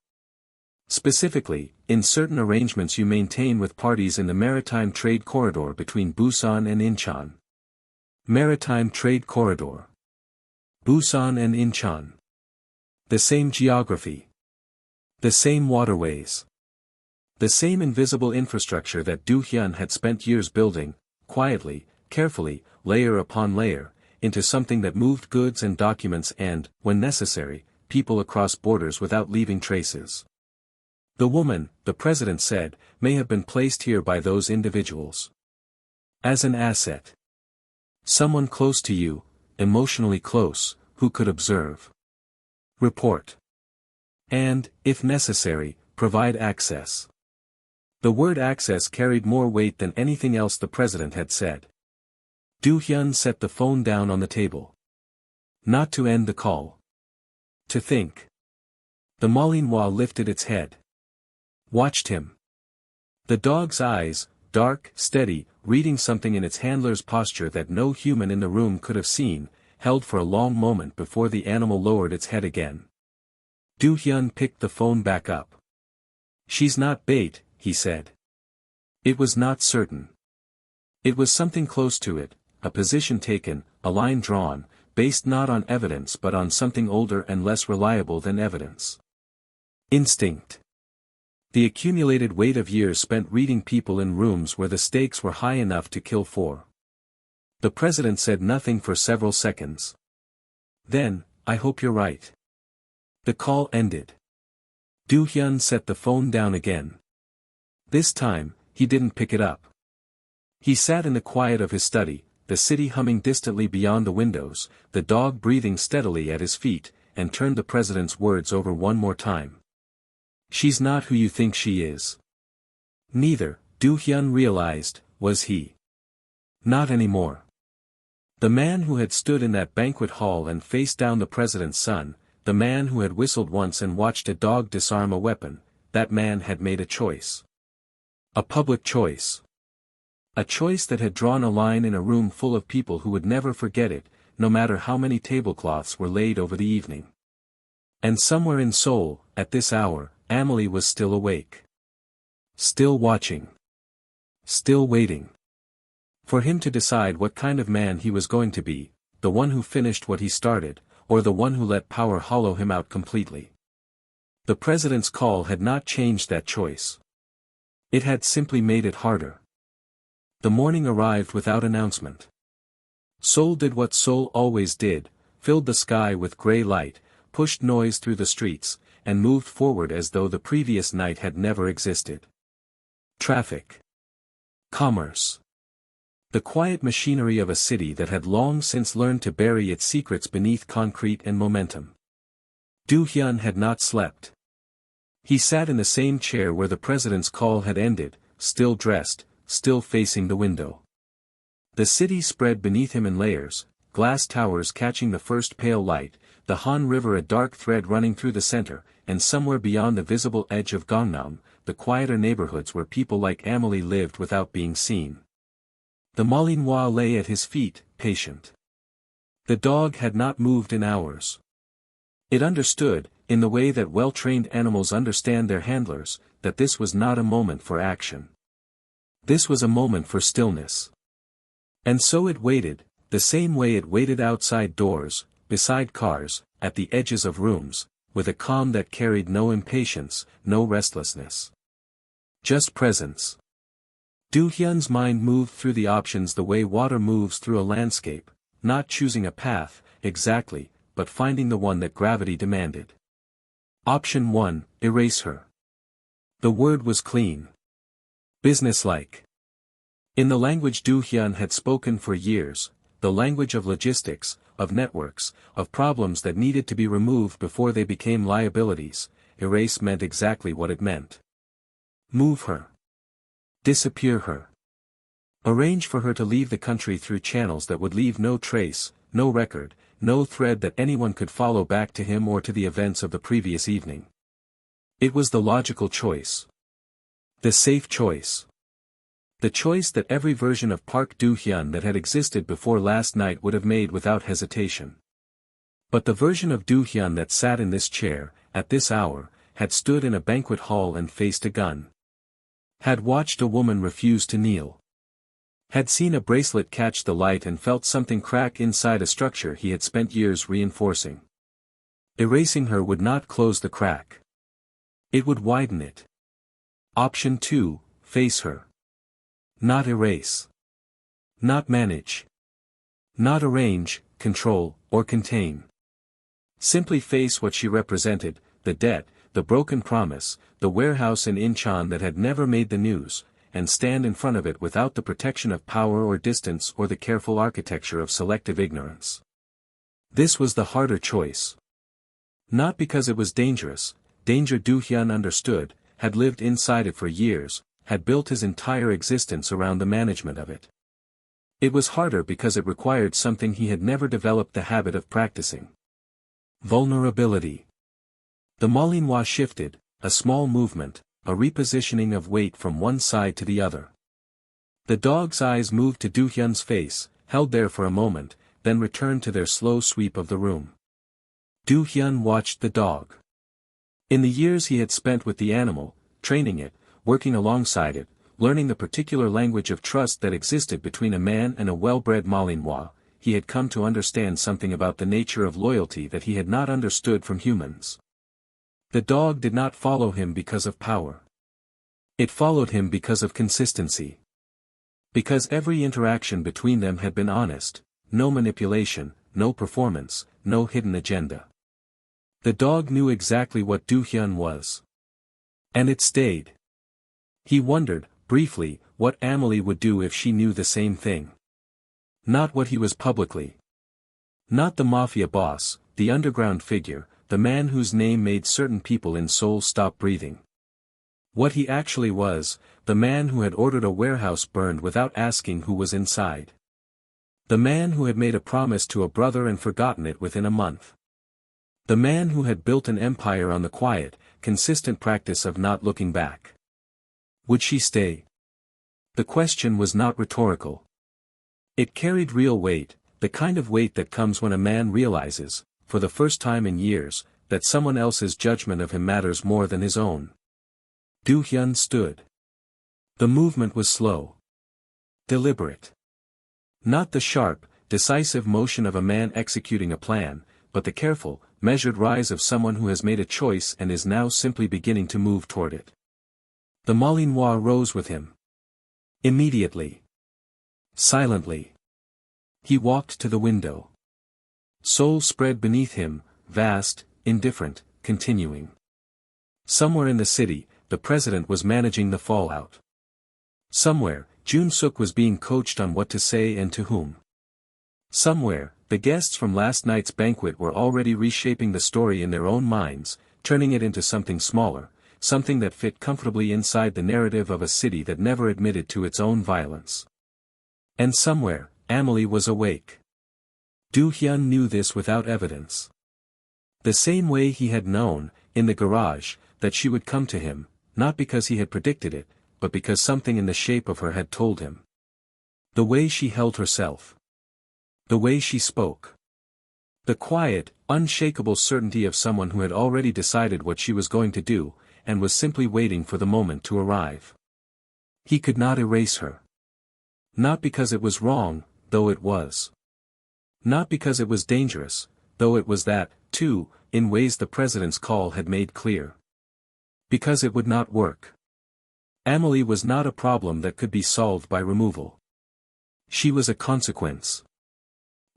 Specifically, in certain arrangements you maintain with parties in the maritime trade corridor between Busan and Incheon. Maritime trade corridor. Busan and Incheon. The same geography. The same waterways. The same invisible infrastructure that Do Hyun had spent years building, quietly, carefully, layer upon layer, into something that moved goods and documents and, when necessary, people across borders without leaving traces. The woman, the president said, may have been placed here by those individuals. As an asset. Someone close to you, emotionally close, who could observe. Report. And, if necessary, provide access. The word access carried more weight than anything else the president had said. Do Hyun set the phone down on the table. Not to end the call. To think. The Malinois lifted its head. Watched him. The dog's eyes, dark, steady, reading something in its handler's posture that no human in the room could have seen, held for a long moment before the animal lowered its head again. Do Hyun picked the phone back up. She's not bait, he said. It was not certain. It was something close to it, a position taken, a line drawn, based not on evidence but on something older and less reliable than evidence. Instinct. The accumulated weight of years spent reading people in rooms where the stakes were high enough to kill for. The president said nothing for several seconds. Then, I hope you're right. The call ended. Do-hyun set the phone down again. This time, he didn't pick it up. He sat in the quiet of his study, the city humming distantly beyond the windows, the dog breathing steadily at his feet, and turned the president's words over one more time. She's not who you think she is. Neither, Do-hyun realized, was he. Not anymore. The man who had stood in that banquet hall and faced down the president's son, the man who had whistled once and watched a dog disarm a weapon, that man had made a choice. A public choice. A choice that had drawn a line in a room full of people who would never forget it, no matter how many tablecloths were laid over the evening. And somewhere in Seoul, at this hour, Amelie was still awake. Still watching. Still waiting. For him to decide what kind of man he was going to be, the one who finished what he started, or the one who let power hollow him out completely. The president's call had not changed that choice. It had simply made it harder. The morning arrived without announcement. Seoul did what Seoul always did, filled the sky with gray light, pushed noise through the streets, and moved forward as though the previous night had never existed. Traffic. Commerce. The quiet machinery of a city that had long since learned to bury its secrets beneath concrete and momentum. Do-hyun had not slept. He sat in the same chair where the president's call had ended, still dressed, still facing the window. The city spread beneath him in layers, glass towers catching the first pale light, the Han River a dark thread running through the center, and somewhere beyond the visible edge of Gangnam, the quieter neighborhoods where people like Amelie lived without being seen. The Malinois lay at his feet, patient. The dog had not moved in hours. It understood, in the way that well-trained animals understand their handlers, that this was not a moment for action. This was a moment for stillness. And so it waited, the same way it waited outside doors, beside cars, at the edges of rooms, with a calm that carried no impatience, no restlessness. Just presence. Do-hyun's mind moved through the options the way water moves through a landscape, not choosing a path, exactly, but finding the one that gravity demanded. Option 1, erase her. The word was clean. Businesslike. In the language Do-hyun had spoken for years, the language of logistics, of networks, of problems that needed to be removed before they became liabilities, erase meant exactly what it meant. Move her. Disappear her. Arrange for her to leave the country through channels that would leave no trace, no record, no thread that anyone could follow back to him or to the events of the previous evening. It was the logical choice. The safe choice. The choice that every version of Park Do-hyun that had existed before last night would have made without hesitation. But the version of Do-hyun that sat in this chair, at this hour, had stood in a banquet hall and faced a gun. Had watched a woman refuse to kneel. Had seen a bracelet catch the light and felt something crack inside a structure he had spent years reinforcing. Erasing her would not close the crack. It would widen it. Option 2, face her. Not erase. Not manage. Not arrange, control, or contain. Simply face what she represented, the debt, the broken promise, the warehouse in Incheon that had never made the news, and stand in front of it without the protection of power or distance or the careful architecture of selective ignorance. This was the harder choice. Not because it was dangerous, danger Do-hyun understood, had lived inside it for years, had built his entire existence around the management of it. It was harder because it required something he had never developed the habit of practicing. Vulnerability. The Malinois shifted, a small movement, a repositioning of weight from one side to the other. The dog's eyes moved to Do-hyun's face, held there for a moment, then returned to their slow sweep of the room. Do-hyun watched the dog. In the years he had spent with the animal, training it, working alongside it, learning the particular language of trust that existed between a man and a well-bred Malinois, he had come to understand something about the nature of loyalty that he had not understood from humans. The dog did not follow him because of power. It followed him because of consistency. Because every interaction between them had been honest, no manipulation, no performance, no hidden agenda. The dog knew exactly what Do-hyun was. And it stayed. He wondered, briefly, what Amelie would do if she knew the same thing. Not what he was publicly. Not the mafia boss, the underground figure, the man whose name made certain people in Seoul stop breathing. What he actually was, the man who had ordered a warehouse burned without asking who was inside. The man who had made a promise to a brother and forgotten it within a month. The man who had built an empire on the quiet, consistent practice of not looking back. Would she stay? The question was not rhetorical. It carried real weight, the kind of weight that comes when a man realizes, for the first time in years, that someone else's judgment of him matters more than his own. Do-hyun stood. The movement was slow. Deliberate. Not the sharp, decisive motion of a man executing a plan, but the careful, measured rise of someone who has made a choice and is now simply beginning to move toward it. The Malinois rose with him. Immediately. Silently. He walked to the window. Seoul spread beneath him, vast, indifferent, continuing. Somewhere in the city, the president was managing the fallout. Somewhere, Jun-suk was being coached on what to say and to whom. Somewhere, the guests from last night's banquet were already reshaping the story in their own minds, turning it into something smaller, something that fit comfortably inside the narrative of a city that never admitted to its own violence. And somewhere, Amelie was awake. Do-hyun knew this without evidence. The same way he had known, in the garage, that she would come to him, not because he had predicted it, but because something in the shape of her had told him. The way she held herself. The way she spoke. The quiet, unshakable certainty of someone who had already decided what she was going to do, and was simply waiting for the moment to arrive. He could not erase her. Not because it was wrong, though it was. Not because it was dangerous, though it was that, too, in ways the president's call had made clear. Because it would not work. Amelie was not a problem that could be solved by removal. She was a consequence.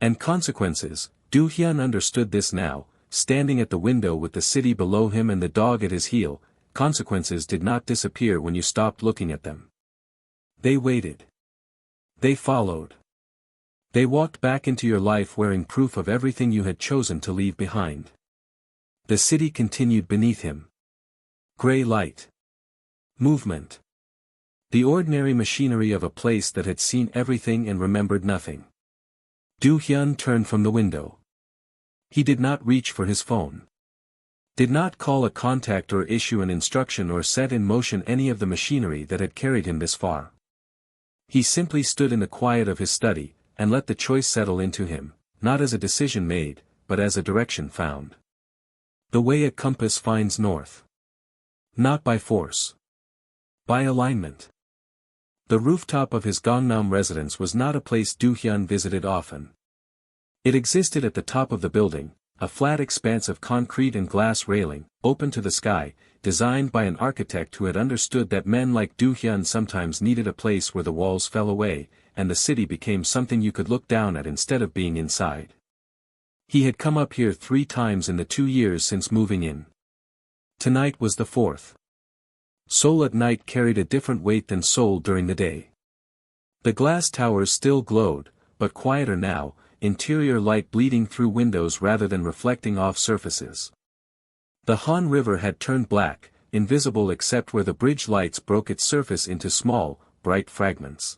And consequences, Do-hyun understood this now, standing at the window with the city below him and the dog at his heel, consequences did not disappear when you stopped looking at them. They waited. They followed. They walked back into your life wearing proof of everything you had chosen to leave behind. The city continued beneath him. Gray light. Movement. The ordinary machinery of a place that had seen everything and remembered nothing. Do-hyun turned from the window. He did not reach for his phone. Did not call a contact or issue an instruction or set in motion any of the machinery that had carried him this far. He simply stood in the quiet of his study, and let the choice settle into him, not as a decision made, but as a direction found. The way a compass finds north. Not by force. By alignment. The rooftop of his Gangnam residence was not a place Do-hyun visited often. It existed at the top of the building, a flat expanse of concrete and glass railing, open to the sky, designed by an architect who had understood that men like Do-hyun sometimes needed a place where the walls fell away, and the city became something you could look down at instead of being inside. He had come up here 3 times in the 2 years since moving in. Tonight was the 4th. Seoul at night carried a different weight than Seoul during the day. The glass towers still glowed, but quieter now, interior light bleeding through windows rather than reflecting off surfaces. The Han River had turned black, invisible except where the bridge lights broke its surface into small, bright fragments.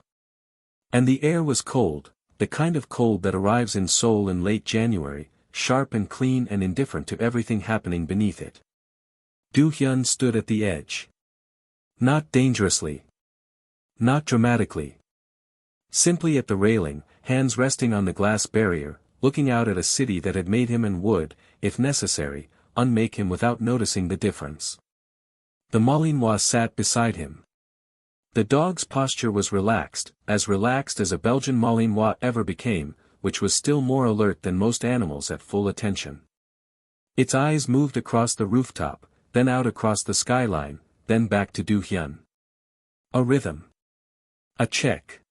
And the air was cold, the kind of cold that arrives in Seoul in late January, sharp and clean and indifferent to everything happening beneath it. Do-hyun stood at the edge. Not dangerously. Not dramatically. Simply at the railing, hands resting on the glass barrier, looking out at a city that had made him and would, if necessary, unmake him without noticing the difference. The Malinois sat beside him. The dog's posture was relaxed as a Belgian Malinois ever became, which was still more alert than most animals at full attention. Its eyes moved across the rooftop, then out across the skyline, then back to Do-hyun. A rhythm. A check.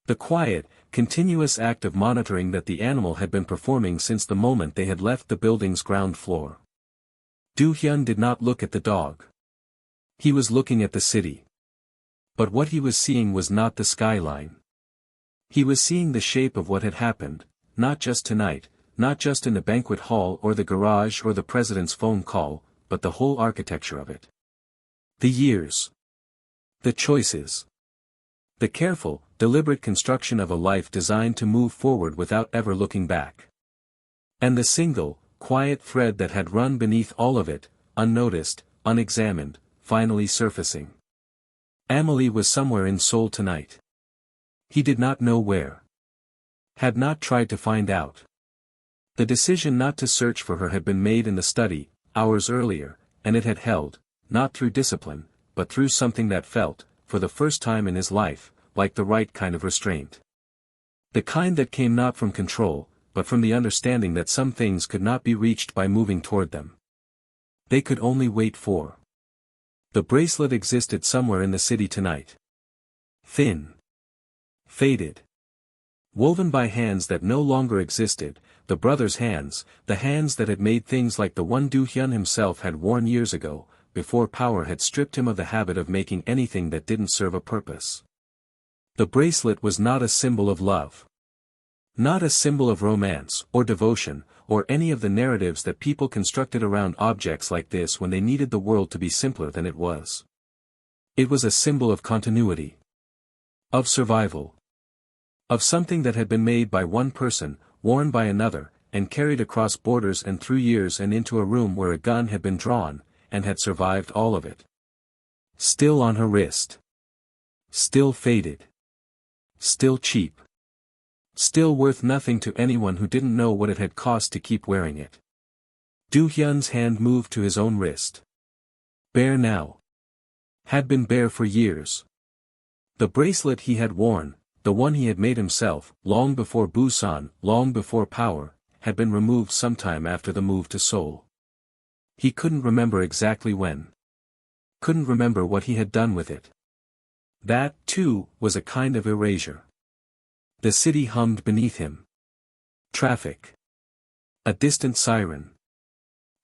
The quiet, continuous act of monitoring that the animal had been performing since the moment they had left the building's ground floor. Do-hyun did not look at the dog. He was looking at the city. But what he was seeing was not the skyline. He was seeing the shape of what had happened, not just tonight, not just in the banquet hall or the garage or the president's phone call, but the whole architecture of it. The years. The choices. The careful, deliberate construction of a life designed to move forward without ever looking back. And the single, quiet thread that had run beneath all of it, unnoticed, unexamined, finally surfacing. Amelie was somewhere in Seoul tonight. He did not know where. Had not tried to find out. The decision not to search for her had been made in the study, hours earlier, and it had held, not through discipline, but through something that felt, for the first time in his life, like the right kind of restraint. The kind that came not from control, but from the understanding that some things could not be reached by moving toward them. They could only wait for. The bracelet existed somewhere in the city tonight. Thin. Faded. Woven by hands that no longer existed, the brothers' hands, the hands that had made things like the one Do-hyun himself had worn years ago, before power had stripped him of the habit of making anything that didn't serve a purpose. The bracelet was not a symbol of love. Not a symbol of romance, or devotion, or any of the narratives that people constructed around objects like this when they needed the world to be simpler than it was. It was a symbol of continuity. Of survival. Of something that had been made by one person, worn by another, and carried across borders and through years and into a room where a gun had been drawn, and had survived all of it. Still on her wrist. Still faded. Still cheap. Still worth nothing to anyone who didn't know what it had cost to keep wearing it. Do-hyun's hand moved to his own wrist. Bare now. Had been bare for years. The bracelet he had worn, the one he had made himself, long before Busan, long before power, had been removed sometime after the move to Seoul. He couldn't remember exactly when. Couldn't remember what he had done with it. That, too, was a kind of erasure. The city hummed beneath him. Traffic. A distant siren.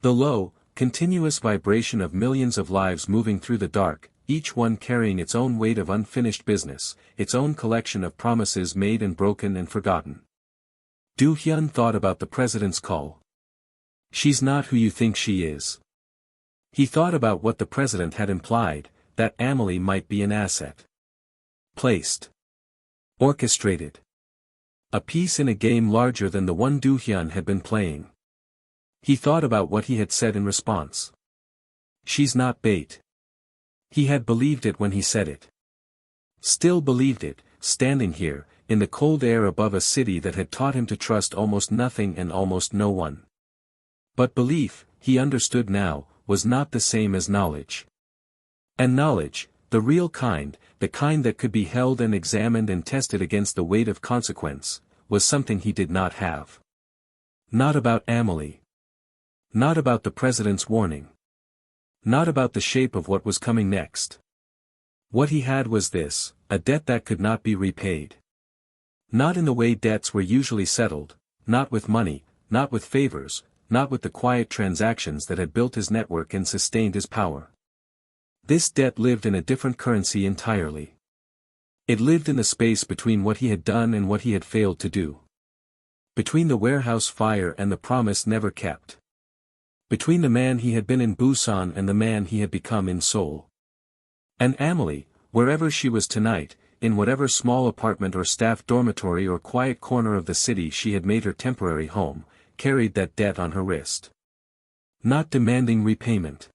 The low, continuous vibration of millions of lives moving through the dark, each one carrying its own weight of unfinished business, its own collection of promises made and broken and forgotten. Do-hyun thought about the president's call. She's not who you think she is. He thought about what the president had implied, that Amelie might be an asset. Placed. Orchestrated. A piece in a game larger than the one Do-hyun had been playing. He thought about what he had said in response. She's not bait. He had believed it when he said it. Still believed it, standing here, in the cold air above a city that had taught him to trust almost nothing and almost no one. But belief, he understood now, was not the same as knowledge. And knowledge, the real kind, the kind that could be held and examined and tested against the weight of consequence, was something he did not have. Not about Amelie. Not about the president's warning. Not about the shape of what was coming next. What he had was this, a debt that could not be repaid. Not in the way debts were usually settled, not with money, not with favors, not with the quiet transactions that had built his network and sustained his power. This debt lived in a different currency entirely. It lived in the space between what he had done and what he had failed to do. Between the warehouse fire and the promise never kept. Between the man he had been in Busan and the man he had become in Seoul. And Amelie, wherever she was tonight, in whatever small apartment or staff dormitory or quiet corner of the city she had made her temporary home, carried that debt on her wrist. Not demanding repayment.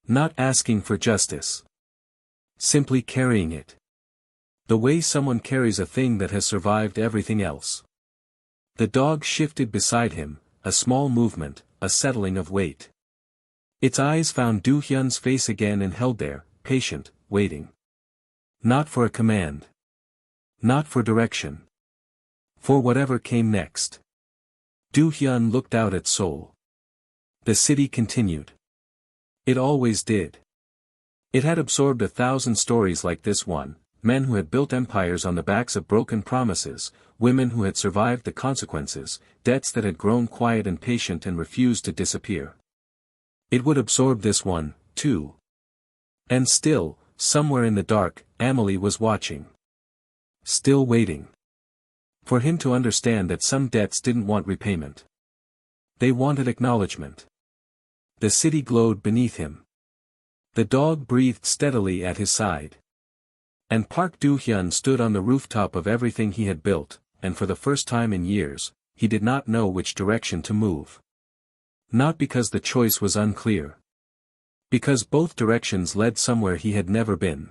Not asking for justice. Simply carrying it. The way someone carries a thing that has survived everything else. The dog shifted beside him, a small movement, a settling of weight. Its eyes found Do-hyun's face again and held there, patient, waiting. Not for a command. Not for direction. For whatever came next. Do-hyun looked out at Seoul. The city continued. It always did. It had absorbed 1,000 stories like this one, men who had built empires on the backs of broken promises, women who had survived the consequences, debts that had grown quiet and patient and refused to disappear. It would absorb this one, too. And still, somewhere in the dark, Amelie was watching. Still waiting. For him to understand that some debts didn't want repayment. They wanted acknowledgement. The city glowed beneath him. The dog breathed steadily at his side. And Park Do-hyun stood on the rooftop of everything he had built, and for the first time in years, he did not know which direction to move. Not because the choice was unclear. Because both directions led somewhere he had never been.